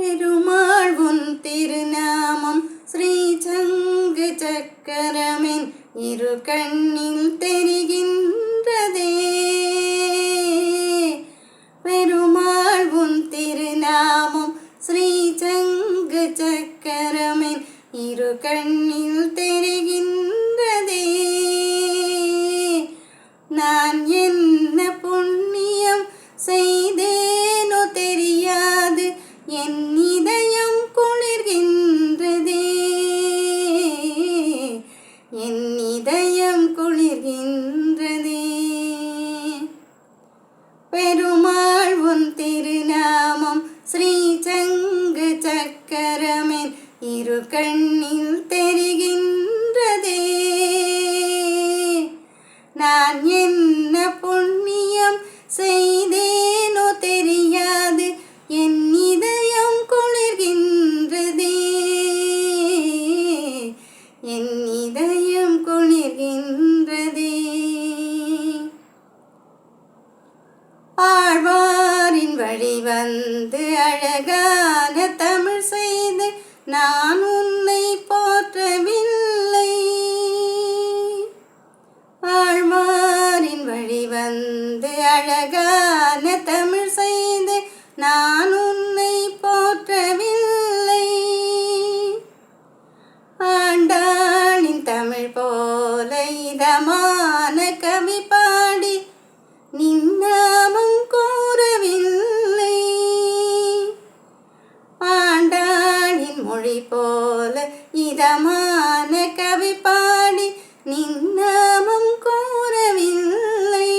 பெருமாள் உன் திருநாமம் ஸ்ரீ சங்கு சக்கரமின் இரு கண்ணில் தெரிகின்றதே. பெருமாள் உன் திருநாமம் ஸ்ரீ சங்கு சக்கரமின் இரு கண்ணில் தெரிகின்றதே. நான் என்ன புண்ணியம் செய்தேனோ தெரியாது, என் இதயம் குளிர்கின்றதே, என் இதயம் குளிர்கின்றதே. பெருமாள் உன் திருநாமம் ஸ்ரீ சங்கு சக்கரமின் இரு கண்ணில் தெரிகின்றதே. நான் என்ன புண்ணியம் செய்தேனோ தெரியாது, என் இதயம் குளிர்கின்றதே, என் இதயம் குளிர்கின்றதே. ஆழ்வாரின் வழி வந்து அழகான தமிழ் செய்து நான் உன்னை போற்றவில்லை. ஆழ்வாரின் வழி வந்து அழகான தமிழ் செய்து நான் உன்னை போற்றவில்லை. ஆண்டாளின் தமிழ் போல இதமான கவி பாடி நின்னாமம் கூறவில்லை. ஆண்டாளின் மொழி போல இதமான கவி பாடி நின்னாமம் கூறவில்லை.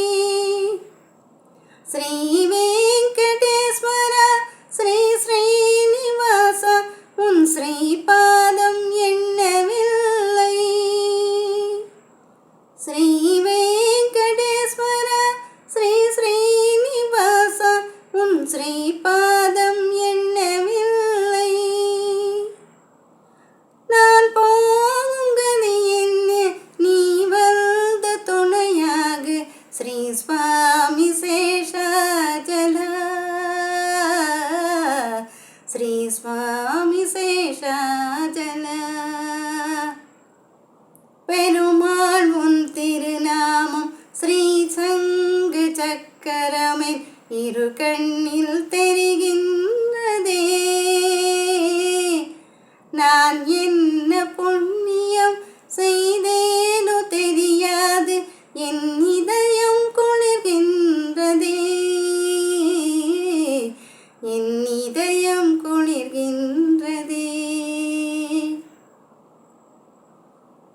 ஸ்ரீ வெங்கடேஸ்வரா ஸ்ரீ ஸ்ரீனிவாசா உன் ஸ்ரீபாதம் எண்ணவில்லை. ஸ்ரீ வெங்கடேஸ்வரா ஸ்ரீ ஸ்ரீனிவாசா உன் ஸ்ரீபாதம் எண்ணவில்லை. நான் போகுங்கது என்ன நீ வந்த துணையாக ஸ்ரீ சுவாமி சேஷாஜலா, ஸ்ரீ சுவாமி சேஷாஜலா. பெருமாள் உன் திருநாமம் ஸ்ரீ சங்கு சக்கரமின் இரு கண்ணில் தெரிகின்றதே. நான் என்ன புண்ணியம் செய்தேனோ தெரியாது, என் இதயம் குளிர்கின்றதே, என் இதயம் குளிர்கின்றதே.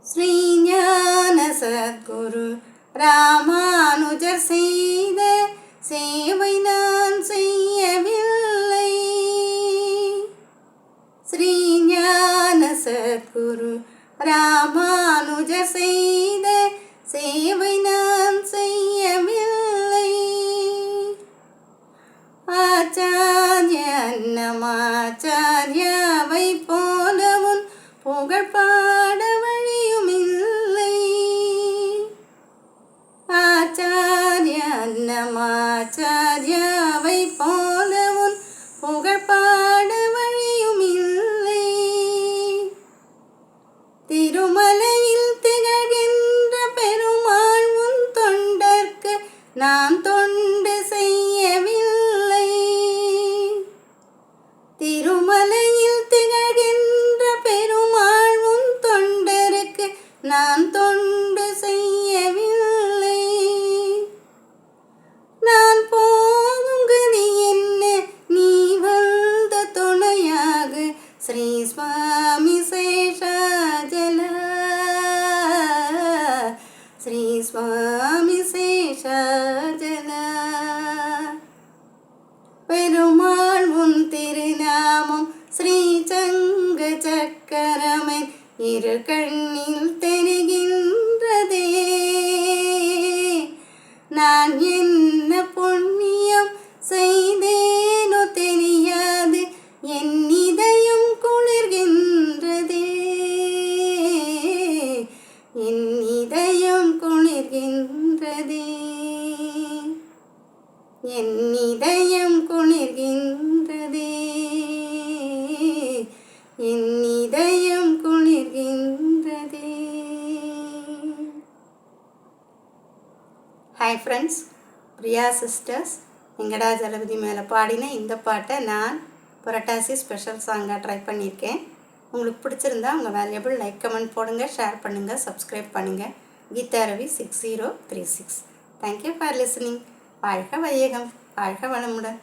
ஸ்ரீ ஞான சத்குரு ராமானுஜர் செய்த சேவை நான் செய்யவில்லை. ஸ்ரீ ஞான சத்குரு ராமானுஜர் செய்த சேவை நான் செய்யவில்லை. ஆச்சாரிய அன்னமாச்சாரியாவை போலவும் புகழ் பாட வழியுமில்லை. ஆச்சாரிய அன்னமாச்சாரியாவை போலவும் புகழ் பாட வழியுமில்லை. திருமலையில் திகழ்கின்ற பெருமாள் உன் தொண்டர்க்கு நான் தொண்டு செய்யவில்லை. திருமலையில் திகழ்கின்ற பெருமாள் உன் தொண்டருக்கு நான் தொண்டு செய்யவில்லை. நான் போகுங்கது என்ன நீ வந்த துணையாக ஸ்ரீ சுவாமி சேஷாஜலா, ஸ்ரீ சுவாமி சேஷாஜலா. பெருமாள் உன் திருநாமம் ஸ்ரீ சங்கு சக்கரமின் இரு கண்ணில் தெரிகின்றதே. நான் என்ன புண்ணியம் செய்தேனோ தெரியாது, என் இதயம் குளிர்கின்றதே, என் இதயம் குளிர்கின்றதே, என் இதயம் குளிர்கின்றதே. Hi friends, Priya sisters Venkatajalapathi மேலே பாடின இந்த பாட்டை நான் புரட்டாசி ஸ்பெஷல் சாங்காக ட்ரை பண்ணியிருக்கேன். உங்களுக்கு பிடிச்சிருந்தா உங்கள் வேல்யூபிள் லைக் கமெண்ட் போடுங்க, ஷேர் பண்ணுங்கள், சப்ஸ்கிரைப் பண்ணுங்கள். Geetha Ravi 6036. Thank you for listening. வாழ்க வையகம், வாழ்க வளமுடன்.